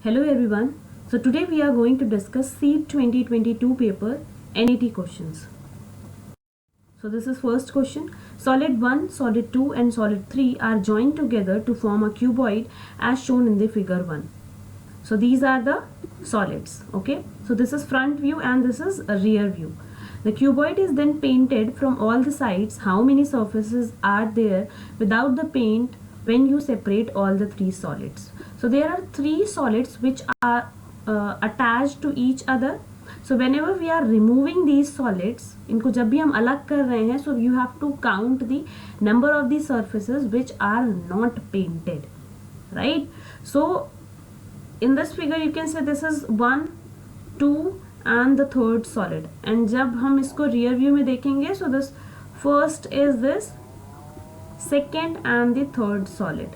Hello everyone. So today we are going to discuss CEAT 2022 paper NET questions. So this is first question. Solid 1, solid 2 and solid 3 are joined together to form a cuboid as shown in the figure 1. So these are the solids. Okay. So this is front view and this is a rear view. The cuboid is then painted from all the sides. How many surfaces are there without the paint when you separate all the three solids? So there are three solids which are attached to each other. So whenever we are removing these solids, इनको जब भी हम अलग कर रहे हैं, so you have to count the number of the surfaces which are not painted, right? So in this figure you can say this is 1, 2 and the third solid. And जब हम इसको rear view में देखेंगे, so this first is this, second and the third solid,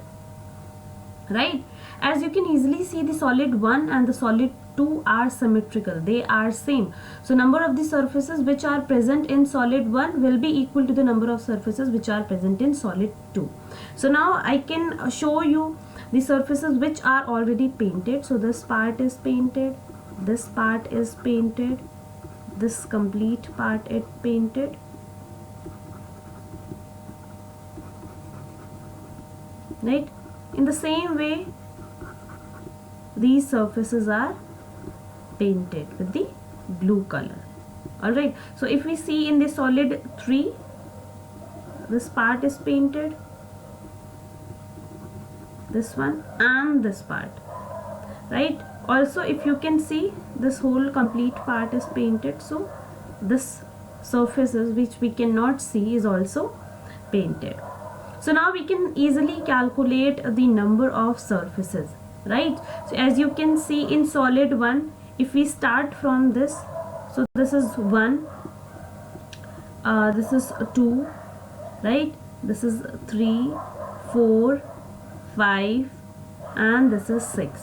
right? As you can easily see, the solid 1 and the solid 2 are symmetrical, they are same. So number of the surfaces which are present in solid 1 will be equal to the number of surfaces which are present in solid 2. So now I can show you the surfaces which are already painted. So this part is painted, this part is painted, this complete part is painted, right? In the same way these surfaces are painted with the blue color. Alright, so if we see in the solid 3, this part is painted, this one and this part, right? Also if you can see, this whole complete part is painted, so this surfaces which we cannot see is also painted. So now we can easily calculate the number of surfaces, right? So as you can see in solid 1, if we start from this, so this is 1, this is 2, right? This is 3, 4, 5 and this is 6.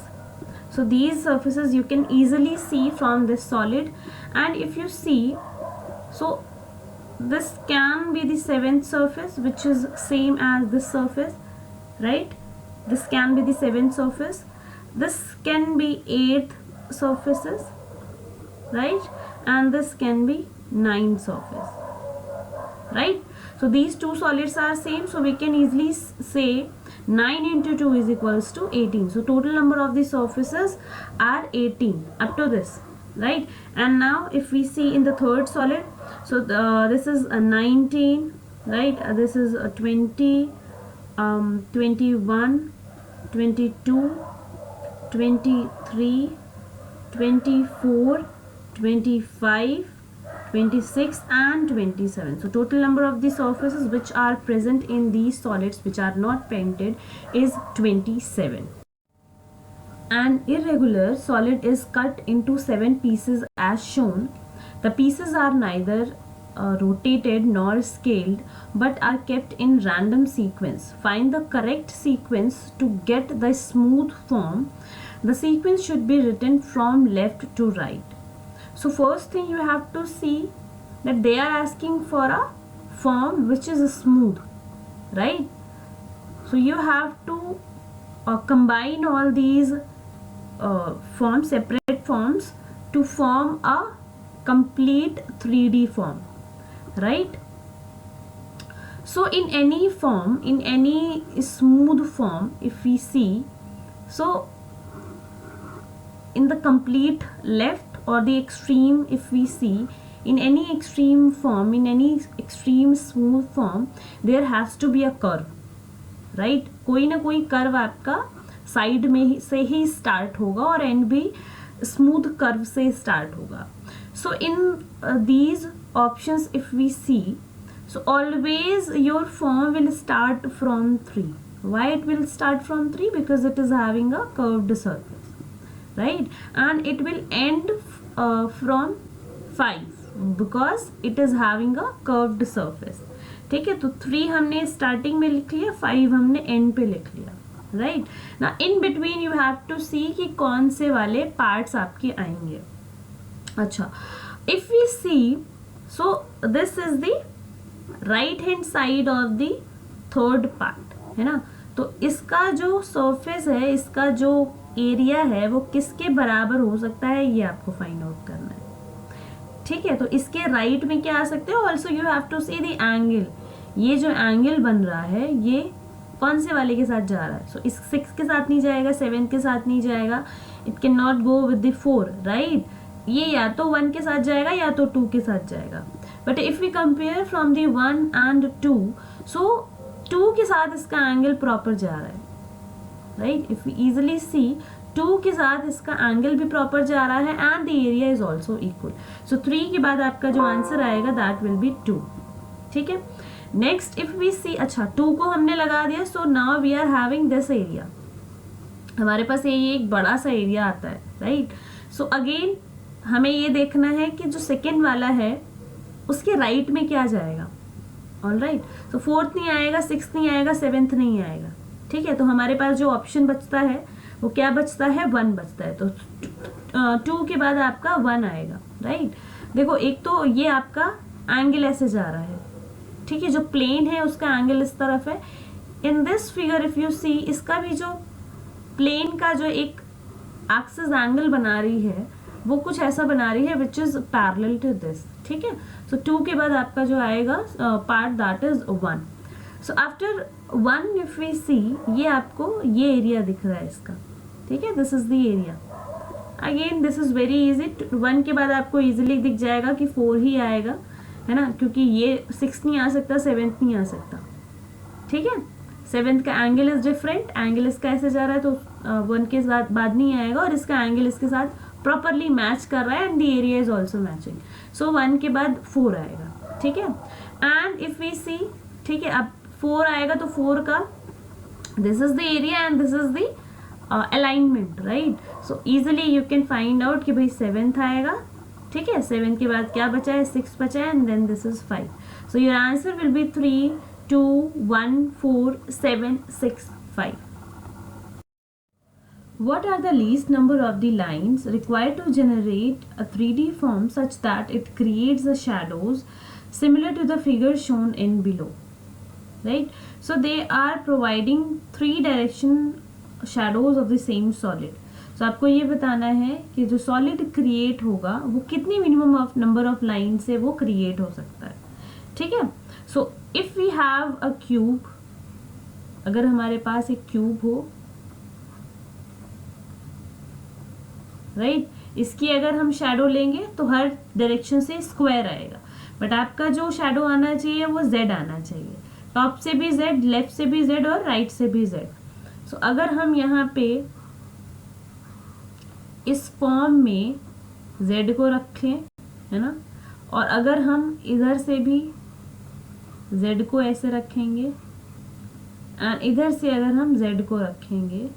So these surfaces you can easily see from this solid. And if you see, so this can be the 7th surface which is same as this surface, right? This can be the 7th surface, this can be 8th surfaces, right? And this can be 9th surface, right? So these two solids are same, so we can easily say 9 into 2 is equals to 18. So total number of the surfaces are 18 up to this, right? And now if we see in the third solid, so this is a 19, right? This is a 20, 21, 22, 23, 24, 25, 26 and 27. So total number of the surfaces which are present in these solids which are not painted is 27. An irregular solid is cut into 7 pieces as shown. The pieces are neither rotated nor scaled but are kept in random sequence. Find the correct sequence to get the smooth form. The sequence should be written from left to right. So first thing you have to see that they are asking for a form which is smooth, right? So you have to combine all these forms, separate forms, to form a complete 3D form, right? So in any form, in any smooth form, if we see, so in the complete left or the extreme, if we see, in any extreme form, in any extreme smooth form, there has to be a curve, right? कोई ना कोई curve आपका side में से ही start होगा और and भी smooth curve से स्टार्ट होगा. So in these options if we see, so always your form will start from 3. Why it will start from 3? Because it is having a curved surface, right? And it will end from 5 because it is having a curved surface. ठीक है, तो 3 हमने starting में लिख लिया, 5 हमने and पे लिख लिया, राइट ना. In between you have to see कि कौन से वाले पार्ट्स आपके आएंगे. अच्छा, if we see, so this is the right hand side of the third part, है ना. तो इसका जो सरफेस है, इसका जो एरिया है वो किसके बराबर हो सकता है, ये आपको फाइंड आउट करना है। ठीक है, तो इसके राइट में क्या आ सकते हो, also you have to see the angle. ये जो एंगल बन रहा है ये कौन से वाले के साथ जा रहा है, सो इस 6 के साथ नहीं जाएगा, 7 के साथ नहीं जाएगा, it can not go with the 4, right. ये या तो 1 के साथ जाएगा या तो 2 के साथ जाएगा। But if we compare from the 1 and 2, so 2 के साथ इसका एंगल प्रॉपर जा रहा है, right. If we easily see 2 के साथ इसका एंगल भी प्रॉपर जा रहा है and the area is also equal. So 3 के बाद आपका जो आंसर आएगा दैट विल बी 2। ठीक है, नेक्स्ट इफ वी सी, अच्छा 2 को हमने लगा दिया, so now we are having this area. हमारे पास ये एक बड़ा सा एरिया आता है, राइट। सो अगेन हमें ये देखना है कि जो सेकेंड वाला है उसके राइट में क्या जाएगा। ऑल राइट, तो 4th नहीं आएगा, 6th नहीं आएगा, 7th नहीं आएगा। ठीक है, तो हमारे पास जो ऑप्शन बचता है वो क्या बचता है, 1 बचता है। तो 2 के बाद आपका 1 आएगा, राइट। देखो एक तो ये आपका एंगल ऐसे जा रहा है, ठीक है, जो प्लेन है उसका एंगल इस तरफ है। In this figure if you see, इसका भी जो प्लेन का जो एक एक्सिस एंगल बना रही है वो कुछ ऐसा बना रही है which is parallel to this. ठीक है, सो 2 के बाद आपका जो आएगा part that is 1। So after 1 if we see, ये आपको ये एरिया दिख रहा है इसका। ठीक है, this is the area. Again this is very easy, 1 के बाद आपको इजीली दिख जाएगा कि 4 ही आएगा, है ना, क्योंकि ये 6 नहीं आ सकता, 7th नहीं आ सकता। ठीक है, 7th का एंगल इज डिफरेंट, एंगल इसका ऐसे जा रहा है तो 1 के साथ बाद नहीं आएगा, और इसका एंगल इसके साथ प्रॉपरली मैच कर रहा है and the area is also matching. So 1 के बाद 4 आएगा। ठीक है, एंड इफ वी सी, ठीक है, अब 4 आएगा तो 4 का this is the area and this is the alignment, right. So easily you can find out कि भाई 7th आएगा। ठीक है, 7 के बाद क्या बचा है, 6 बचा है, and then this is 5। So your answer will be 3, 2, 1, 4, 7, 6, 5. What are the least number of the lines required to generate a 3D form such that it creates the shadows similar to the figure shown in below? Right? So they are providing 3 direction shadows of the same solid. So आपको ये बताना है कि जो solid create होगा वो कितनी minimum of number of lines से वो create हो सकता है। ठीक है, so if we have a cube, अगर हमारे पास एक क्यूब हो, राइट, इसकी अगर हम शेडो लेंगे तो हर डायरेक्शन से स्क्वायर आएगा, बट आपका जो शेडो आना चाहिए वो जेड आना चाहिए, टॉप से भी जेड, लेफ्ट से भी जेड और राइट से भी जेड। सो अगर हम यहाँ पे इस फॉर्म में जेड को रखें, है ना, और अगर हम इधर से भी जेड को ऐसे रखेंगे एंड इधर से अगर हम जेड को रखेंगे,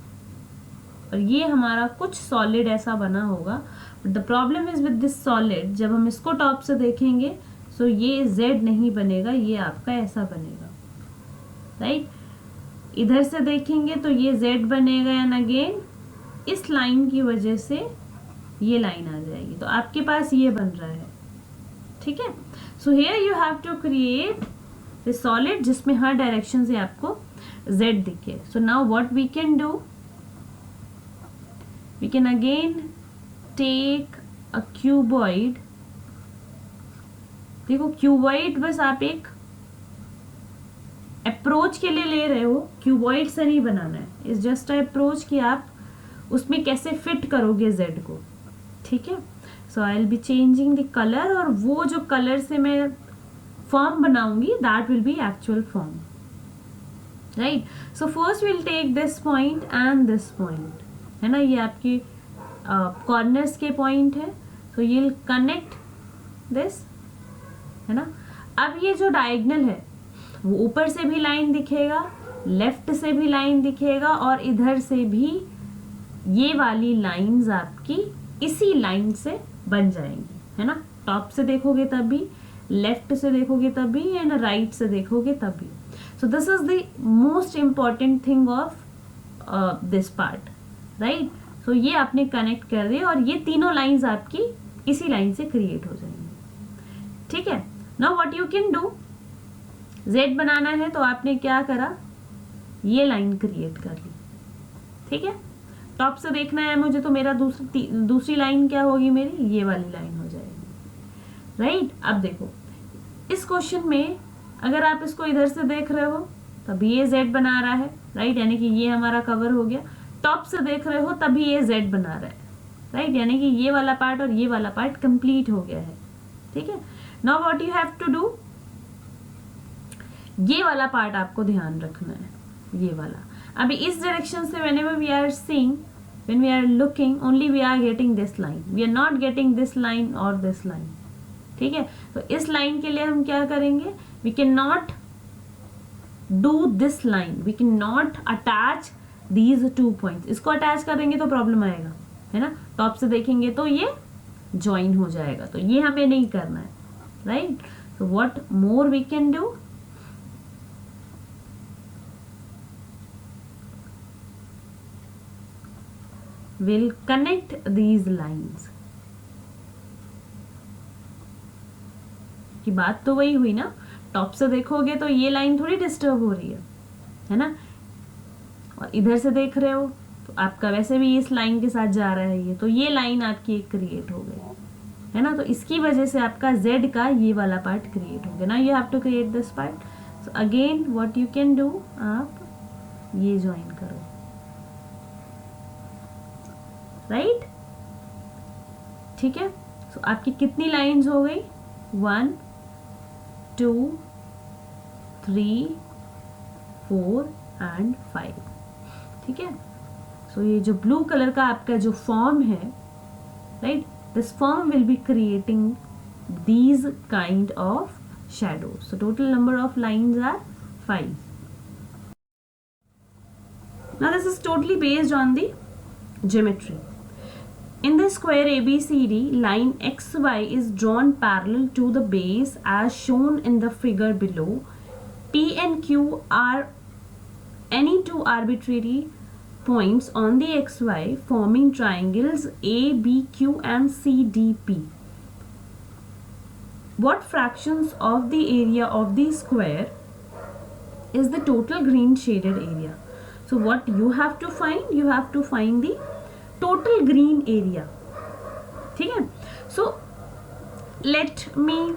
और ये हमारा कुछ सॉलिड ऐसा बना होगा। But the problem is with this solid, जब हम इसको टॉप से देखेंगे सो ये जेड नहीं बनेगा, ये आपका ऐसा बनेगा, राइट। इधर से देखेंगे तो ये जेड बनेगा एंड अगेन इस लाइन की वजह से ये लाइन आ जाएगी, तो आपके पास ये बन रहा है। ठीक है, so here you have to create the solid जिसमें हर डायरेक्शन से आपको जेड दिखे। So now what we can do, we can again take a cuboid। देखो क्यूबॉइड बस आप एक अप्रोच के लिए ले रहे हो, क्यूबॉइड से नहीं बनाना है, इज जस्ट अ अप्रोच कि आप उसमें कैसे फिट करोगे जेड को। ठीक है, so I will be changing the colour, और वो जो कलर से मैं फॉर्म बनाऊंगी that will be actual form, right. So first will take this point and this point, है ना, ये आपकी कॉर्नर्स के पॉइंट है, तो ये कनेक्ट दिस, है ना। अब ये जो डायगोनल है वो ऊपर से भी लाइन दिखेगा, लेफ्ट से भी लाइन दिखेगा, और इधर से भी ये वाली लाइंस आपकी इसी लाइन से बन जाएंगी, है ना। टॉप से देखोगे तब भी, लेफ्ट से देखोगे तब भी, एंड राइट से देखोगे तब भी। So this is the most important thing of this part, right. So ये आपने कनेक्ट कर दिया और ये तीनों लाइंस आपकी इसी लाइन से क्रिएट हो जाएंगी। ठीक है, now what you can do, Z बनाना है तो आपने क्या करा, ये लाइन क्रिएट कर ली। ठीक है, टॉप से देखना है मुझे, तो मेरा दूसरी लाइन क्या होगी, मेरी ये वाली लाइन हो जाएगी, राइट। अब देखो इस क्वेश्चन में अगर आप इसको इधर से देख रहे हो तब ये z बना रहा है, राइट, यानी कि ये हमारा कवर हो गया। टॉप से देख रहे हो तभी ये z बना रहा है, राइट, यानी कि ये वाला पार्ट और ये वाला पार्ट कंप्लीट हो गया है, ठीक है। Now what you have to do, ये वाला पार्ट आपको ध्यान रखना है, ये वाला। अभी इस डायरेक्शन से whenever we are seeing, when we are looking, only we are getting this line, we are not getting this line or this line, ठीक है। तो इस लाइन के लिए हम क्या करेंगे, we cannot do this line, we cannot attach these 2 points। इसको अटैच करेंगे तो प्रॉब्लम आएगा, है ना। टॉप से देखेंगे तो ये ज्वाइन हो जाएगा, तो ये हमें नहीं करना है, right. so what more we can do, we'll connect these lines। की बात तो वही हुई ना, टॉप से देखोगे तो ये लाइन थोड़ी डिस्टर्ब हो रही है ना, और इधर से देख रहे हो तो आपका वैसे भी इस लाइन के साथ जा रहा है ये, तो ये लाइन आपकी एक क्रिएट हो गई, है ना। तो इसकी वजह से आपका z का ये वाला पार्ट क्रिएट हो गया। ना you have to create this part. So again what you can do, आप ये ज्वाइन करो, राइट, ठीक है। सो आपकी कितनी लाइंस हो गई, 1 2 3 4 एंड 5, ठीक है। सो ये जो ब्लू कलर का आपका जो फॉर्म है, right, this form will be creating these kind of shadows। so total number of lines are 5। now this is totally based on the geometry। in the square ABCD, line XY is drawn parallel to the base as shown in the figure below। P and Q are any two arbitrary points on the XY forming triangles ABQ and CDP। what fractions of the area of the square is the total green shaded area। so what you have to find, you have to find the total green area, ठीक है। so let me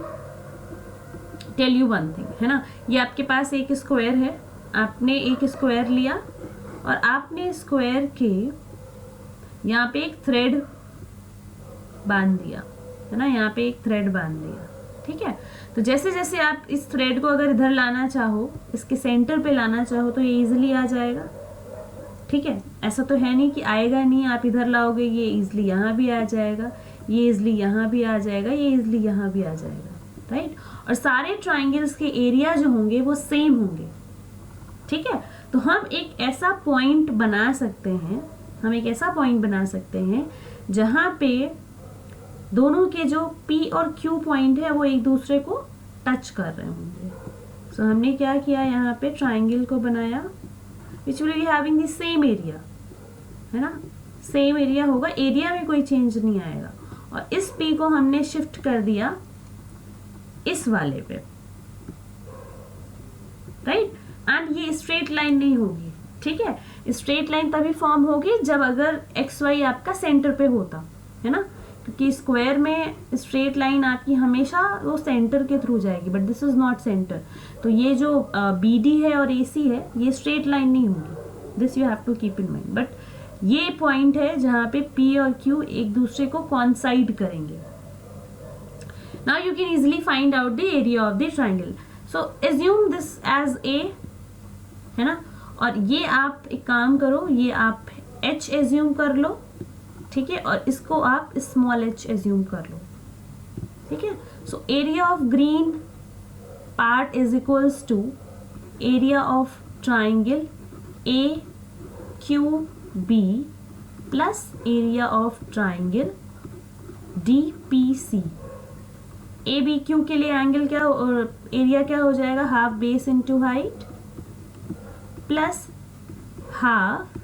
tell you one thing, है ना। ये आपके पास एक square है, आपने एक स्क्वायर लिया और आपने स्क्वायर के यहाँ पे एक थ्रेड बांध दिया, है ना, यहाँ पे एक थ्रेड बांध दिया, ठीक है। तो जैसे जैसे आप इस थ्रेड को अगर इधर लाना चाहो, इसके सेंटर पे लाना चाहो, तो ये इजीली आ जाएगा, ठीक है। ऐसा तो है नहीं कि आएगा नहीं, आप इधर लाओगे ये इजीली यहाँ भी आ जाएगा, ये इजीली यहाँ भी आ जाएगा, ये इजीली यहाँ भी आ जाएगा, राइट। और सारे ट्राइंगल्स के एरिया जो होंगे वो सेम होंगे, ठीक है। तो हम एक ऐसा पॉइंट बना सकते हैं, हम एक ऐसा पॉइंट बना सकते हैं जहाँ पे दोनों के जो P और Q पॉइंट है वो एक दूसरे को टच कर रहे होंगे। सो हमने क्या किया, यहाँ पे ट्राइंगल को बनाया which will be having the same area, है ना, सेम एरिया होगा, एरिया में कोई चेंज नहीं आएगा। और इस P को हमने शिफ्ट कर दिया इस वाले पे, राइट। एंड ये स्ट्रेट लाइन नहीं होगी, ठीक है। स्ट्रेट लाइन तभी फॉर्म होगी जब अगर XY आपका सेंटर पे होता, है ना, क्योंकि स्क्वायर में स्ट्रेट लाइन आपकी हमेशा वो सेंटर के थ्रू जाएगी, but this is not centre. तो ये जो BD है और AC है ये स्ट्रेट लाइन नहीं होगी, this you have to keep in mind. But ये पॉइंट है जहाँ पे P और Q एक दूसरे को कॉन्साइड करेंगे। Now you can easily find out the area of the triangle. So assume this edge A, है ना, और ये आप एक काम करो, ये आप H एज्यूम कर लो, ठीक है, और इसको आप स्मॉल h एज्यूम कर लो, ठीक है। So area of green part is equals to area of triangle AQB plus area of triangle DPC। ABQ के लिए एंगल क्या, एरिया क्या हो जाएगा, half base into height plus half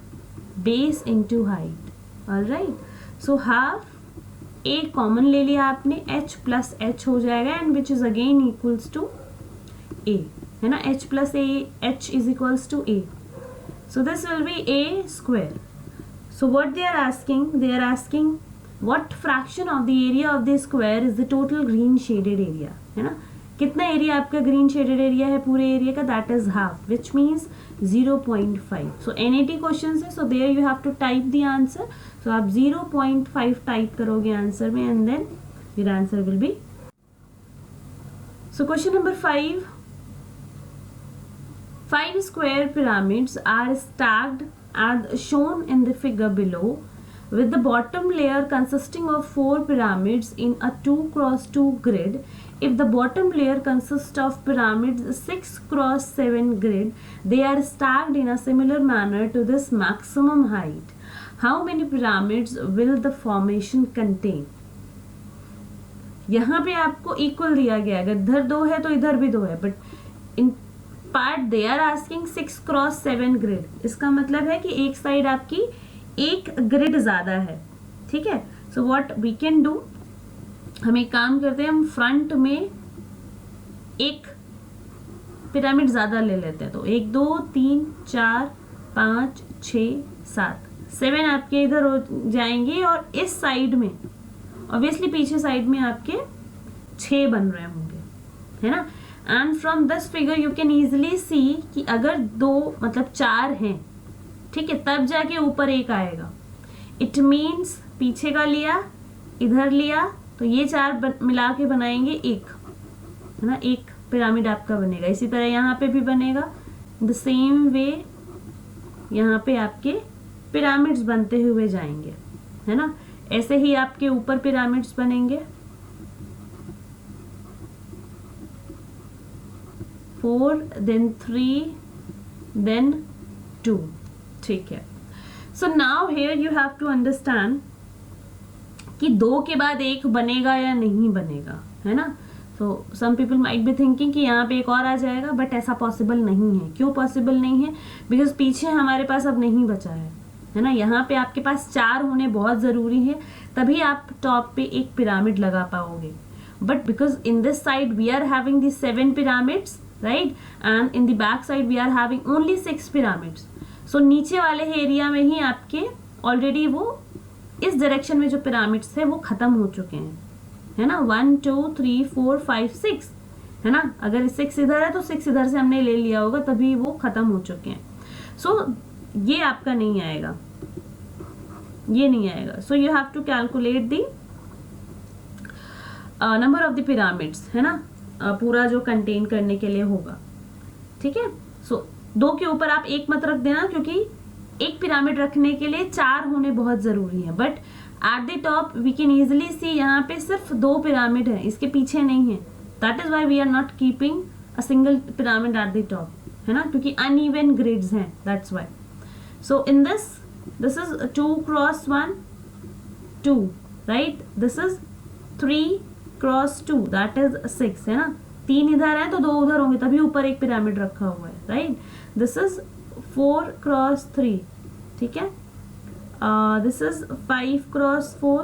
base into height, alright. So half A common ले लिया आपने, H plus H हो जाएगा and which is again equals to A, है ना, H plus A, H is equals to A। So this will be A square. So what they are asking what fraction of the area of the square is the total green shaded area, है ना, कितना area आपका green shaded area है पूरे area का, that is half, which means 0.5. So NAT question है, so there you have to type the answer. So आप 0.5 type करोगे आंसर में and then your answer will be. So question number 5. 5 square pyramids are stacked as shown in the figure below, with the bottom layer consisting of 4 pyramids in a 2x2 grid. If the bottom layer consists of pyramids 6x7 grid, they are stacked in a similar manner to this maximum height. How many pyramids will the formation contain? यहाँ पे आपको equal दिया गया है, अगर इधर 2 है तो इधर भी 2 है, but in part they are asking 6x7 grid. इसका मतलब है कि एक साइड आपकी एक ग्रिड ज्यादा है. ठीक है, so what we can do, हम एक काम करते हैं, हम फ्रंट में एक पिरामिड ज्यादा ले लेते हैं. तो 1 2 3 4 5 6 7 7 आपके इधर हो जाएंगे, और इस साइड में ऑब्वियसली पीछे साइड में आपके 6 बन रहे होंगे, है ना. And from this figure you can easily सी कि अगर 2 मतलब 4 हैं, ठीक है, तब जाके ऊपर एक आएगा. इट मीन्स पीछे का लिया, इधर लिया, तो ये 4 मिला के बनाएंगे एक, है ना, एक पिरामिड आपका बनेगा. इसी तरह यहाँ पे भी बनेगा. द सेम वे यहाँ पे आपके पिरामिड्स बनते हुए जाएंगे, है ना. ऐसे ही आपके ऊपर पिरामिड्स बनेंगे. 4 then 3 then 2. ठीक है. So now here you have to understand कि 2 के बाद एक बनेगा या नहीं बनेगा, है ना. So some people might be thinking कि यहाँ पे एक और आ जाएगा, बट ऐसा पॉसिबल नहीं है. क्यों पॉसिबल नहीं है? बिकॉज पीछे हमारे पास अब नहीं बचा है ना. यहाँ पे आपके पास 4 होने बहुत ज़रूरी है, तभी आप टॉप पे एक पिरामिड लगा पाओगे. But because in this side we are having the 7 pyramids, right, and in the back side we are having only 6 pyramids. So नीचे वाले एरिया में ही आपके ऑलरेडी वो इस डायरेक्शन में जो पिरामिड्स थे वो खत्म हो चुके हैं, है ना. 1 2 3 4 5 6, है ना. अगर 6 इधर है तो 6 इधर से हमने ले लिया होगा, तभी वो खत्म हो चुके हैं. सो ये आपका नहीं आएगा, ये नहीं आएगा. So you have to calculate the number of the pyramids, है ना, पूरा जो कंटेन करने के लिए होगा. ठीक है. सो 2 के ऊपर आप एक मत रख देना, क्योंकि एक पिरामिड रखने के लिए 4 होने बहुत जरूरी है. But at the top we can easily see यहाँ पे सिर्फ 2 पिरामिड है, इसके पीछे नहीं है. That is why we are not keeping a single pyramid at the top, है ना, क्योंकि अनइवन ग्रिड्स हैं, that's why. So in this is 2x1 2, right. This is 3x2, that is 6, है ना. 3 इधर है तो 2 उधर होंगे, तभी ऊपर एक पिरामिड रखा हुआ है, राइट. दिस इज 4x3, ठीक है. This is 5x4,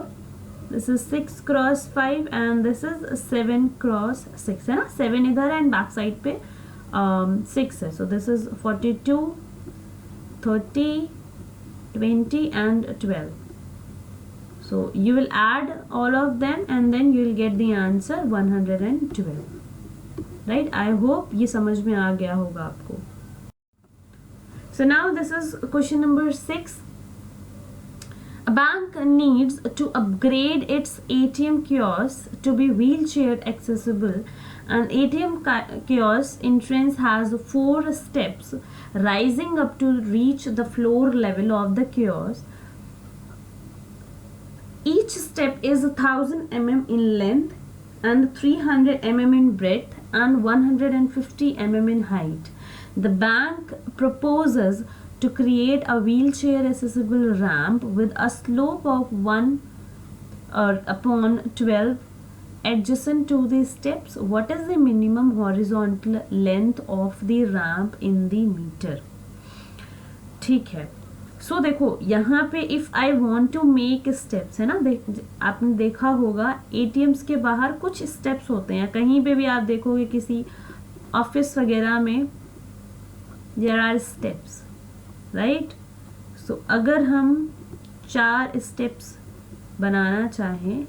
this is 6x5 and this is 7x6, है ना. 7 इधर है एंड बैक साइड पे 6 है. सो this is 42 30 20 and 12. So you will add all of them and then you will get the answer 112, right. I hope ये समझ में आ गया होगा आपको. So now this is question number 6. A bank needs to upgrade its ATM kiosk to be wheelchair accessible. An ATM kiosk entrance has 4 steps rising up to reach the floor level of the kiosk. Each step is 1000 mm in length and 300 mm in breadth and 150 mm in height. The bank proposes to create a wheelchair accessible ramp with a slope of 1/12 adjacent to the steps. What is the minimum horizontal length of the ramp in the meter? ठीक है. सो देखो यहाँ पे if I want to make steps, है ना, आपने देखा होगा एटीएम्स के बाहर कुछ स्टेप्स होते हैं, कहीं पे भी आप देखोगे किसी ऑफिस वगैरह में देयर आर स्टेप्स, राइट. सो अगर हम 4 स्टेप्स बनाना चाहें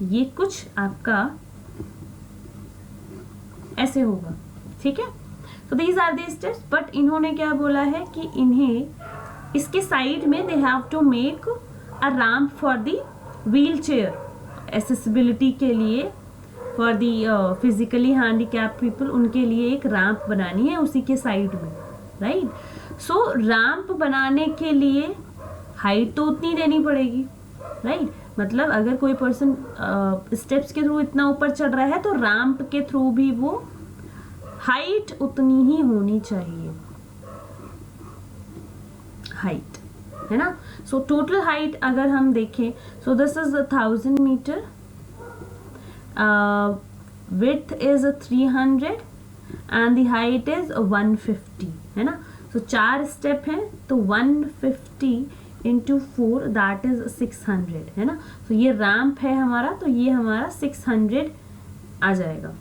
ये कुछ आपका ऐसे होगा, ठीक है। तो these are the steps, but इन्होंने क्या बोला है कि इन्हें इसके साइड में they have to make a ramp for the wheelchair, accessibility के लिए, for the physically handicapped people, उनके लिए एक रैम्प बनानी है उसी के साइड में, राइट। सो रैम्प बनाने के लिए हाइट तो उतनी देनी पड़ेगी, राइट। मतलब अगर कोई पर्सन स्टेप्स के थ्रू इतना ऊपर चढ़ रहा है तो रैम्प के थ्रू भी वो हाइट उतनी ही होनी चाहिए, हाइट, है ना। सो टोटल हाइट अगर हम देखें, so this is 1000 metre, width is 300 and the height is 150, है ना। so 4 स्टेप हैं तो 150 into 4 that is 600, है ना। so ये रैम्प है हमारा, तो ये हमारा 600 आ जाएगा,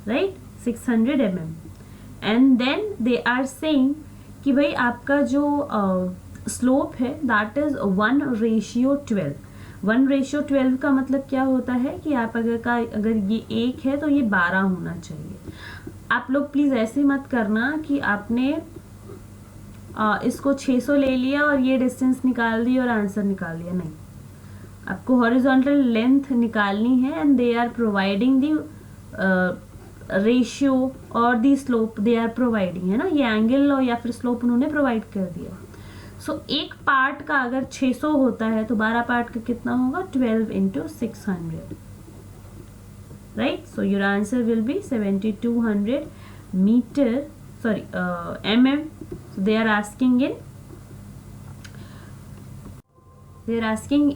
right, 600 mm। And then they are saying कि भाई आपका जो स्लोप है दैट इज 1:12। 1:12 का मतलब क्या होता है कि आप अगर ये 1 है तो ये 12 होना चाहिए। आप लोग प्लीज ऐसे मत करना कि आपने इसको 600 ले लिया और ये डिस्टेंस निकाल दी और आंसर निकाल दिया, नहीं। आपको हॉरिजॉन्टल लेंथ निकालनी है and they are providing the ratio और the slope they are providing, है ना। ये एंगल और या फिर स्लोप उन्होंने प्रोवाइड कर दिया। सो एक पार्ट का अगर 600 होता है तो 12 पार्ट का कितना होगा, 12 into 600, right. So your answer will be 7200 metre, sorry, mm. so they are asking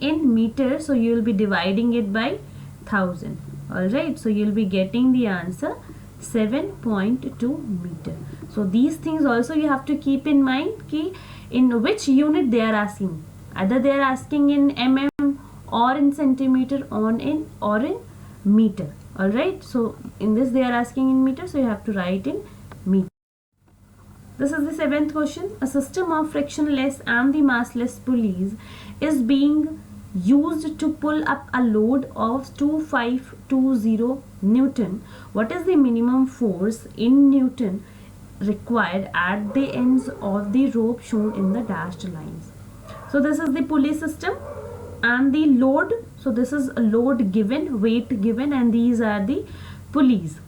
in meter, so you will be dividing it by 1000, all right। so you will be getting the answer 7.2 meter। so these things also you have to keep in mind ki in which unit they are asking, either they are asking in mm or in centimeter or in meter, all right। so in this they are asking in meter, so you have to write in meter। This is the 7th question. A system of frictionless and the massless pulleys is being used to pull up a load of 2520 Newton. What is the minimum force in Newton required at the ends of the rope shown in the dashed lines? So this is the pulley system and the load. So this is a load given, weight given, and these are the pulleys.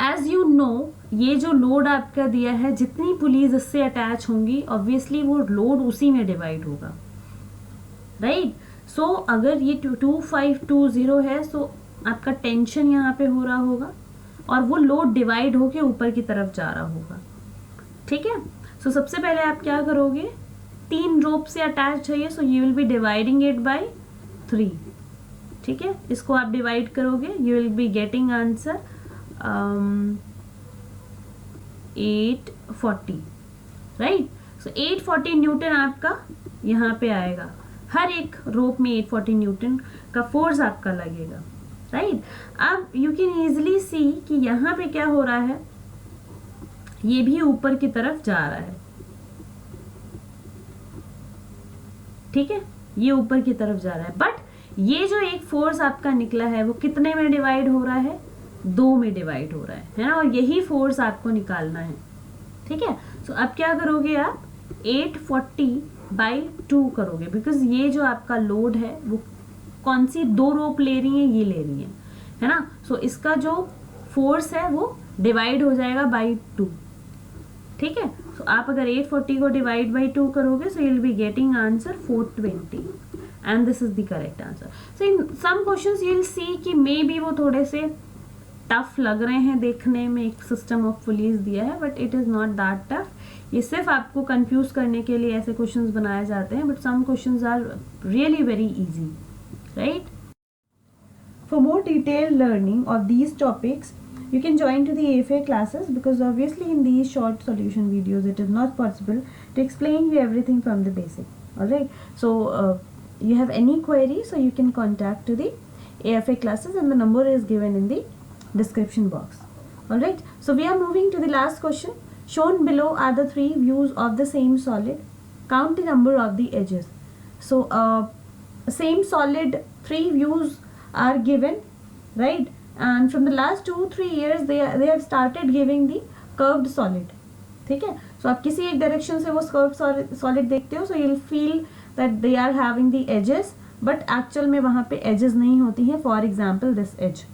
As you know, ये जो load आपका दिया है, जितनी pulleys इससे attach होंगी obviously वो load उसी में डिवाइड होगा, राइट। सो अगर ये 2520 है, सो आपका टेंशन यहाँ पे हो रहा होगा और वो लोड डिवाइड होके ऊपर की तरफ जा रहा होगा, ठीक है। सो सबसे पहले आप क्या करोगे, 3 रोप से अटैच है ये, सो you will B dividing it by 3, ठीक है। इसको आप डिवाइड करोगे, you will be getting answer 840, right. So 840 Newton आपका यहाँ पे आएगा, हर एक रोप में 840 न्यूटन का फोर्स आपका लगेगा, राइट। अब यू कैन इजिली सी कि यहाँ पे क्या हो रहा है, ये भी ऊपर की तरफ जा रहा है, ठीक है, ये ऊपर की तरफ जा रहा है। बट ये जो एक फोर्स आपका निकला है वो कितने में डिवाइड हो रहा है, 2 में डिवाइड हो रहा है ना, और यही फोर्स आपको निकालना है, ठीक है। सो अब क्या करोगे आप, 840/2 करोगे, बिकॉज ये जो आपका लोड है वो कौन सी 2 रोप ले रही है, ये ले रही है ना। सो इसका जो फोर्स है वो डिवाइड हो जाएगा बाई 2, ठीक है। सो आप अगर 840 को डिवाइड बाई 2 करोगे, so you will be getting answer 420 and this is the correct answer. So in some questions you will see कि मे बी वो थोड़े से टफ लग रहे हैं देखने में, एक सिस्टम ऑफ पुलीज दिया है, but it is not that tough. ये सिर्फ आपको कंफ्यूज करने के लिए ऐसे क्वेश्चंस बनाए जाते हैं, but some questions are really very easy, right. For more detailed learning of these topics you can join to the AFA classes, because obviously in these short solution videos it is not possible to explain you everything from the basic, all right। So you have any query, so you can contact to the AFA classes and the number is given in the description box. Alright, so we are moving to the last question. Shown below are the three views of the same solid. Count the number of the edges. So same solid, three views are given, right? And from the last 2-3 years they have started giving the curved solid. ठीक है, so आप किसी एक direction से वो curved solid देखते हो, so you'll feel that they are having the edges, but actual में वहाँ पे edges नहीं होती हैं. फॉर एग्जाम्पल दिस edge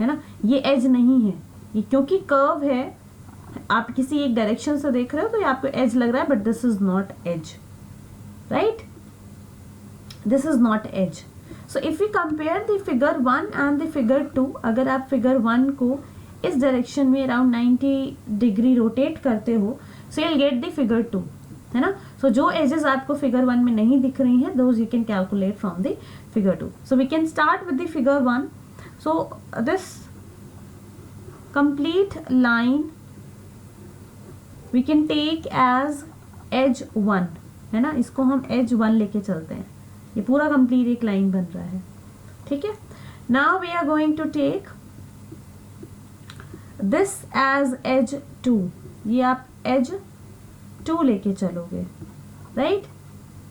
है ना, ये edge नहीं है, ये क्योंकि कर्व है, आप किसी एक डायरेक्शन से देख रहे हो तो ये आपको edge लग रहा है, but this is not edge, right, this is not edge. So if we compare the figure 1 and the figure 2, अगर आप figure 1 को इस डायरेक्शन में अराउंड 90 डिग्री रोटेट करते हो, सो you'll get the figure 2, है ना. सो जो एजेस आपको फिगर 1 में नहीं दिख रही हैं, those you can calculate from the figure 2. So we can start with the figure 1. So this complete line we can take as edge 1, है ना, इसको हम edge 1 लेके चलते हैं. ये पूरा कंप्लीट एक लाइन बन रहा है, ठीक है. Now we are going to take this as edge 2. ये आप edge 2 लेके चलोगे, right.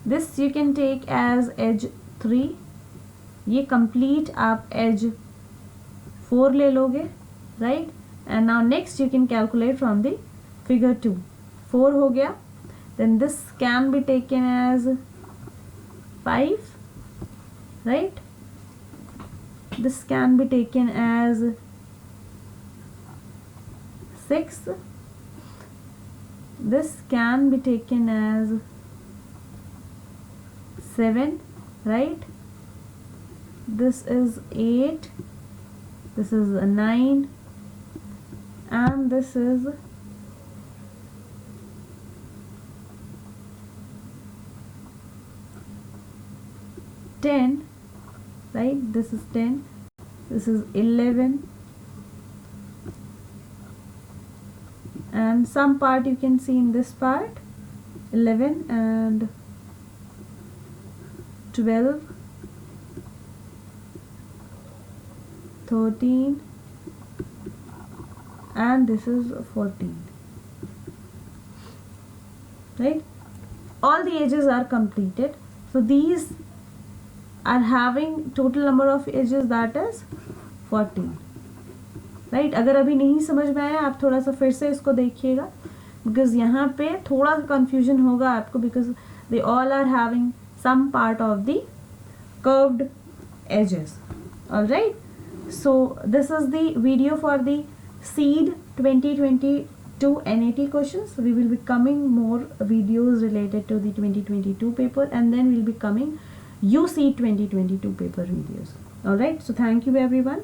This you can take as edge 3. ये कंप्लीट आप edge 4 ले लोगे, right. And now next you can calculate from the figure 2. 4 हो गया. Then this can be taken as 5, right. This can be taken as 6. This can be taken as 7, right. This is 8. This is a 9, and this is 10, right. This is 10. This is 11, and some part you can see in this part, 11 and 12, 13, and this is 14, right. All the edges are completed. So these are having total number of edges, that is 14, right. अगर अभी नहीं समझ में आया, आप थोड़ा सा फिर से इसको देखिएगा, बिकॉज यहाँ पे थोड़ा सा कंफ्यूजन होगा आपको, because they all are having some part of the curved edges. Alright, so this is the video for the SEED 2022 NAT questions. We will be coming more videos related to the 2022 paper, and then we'll be coming UC 2022 paper videos. Alright, so thank you everyone.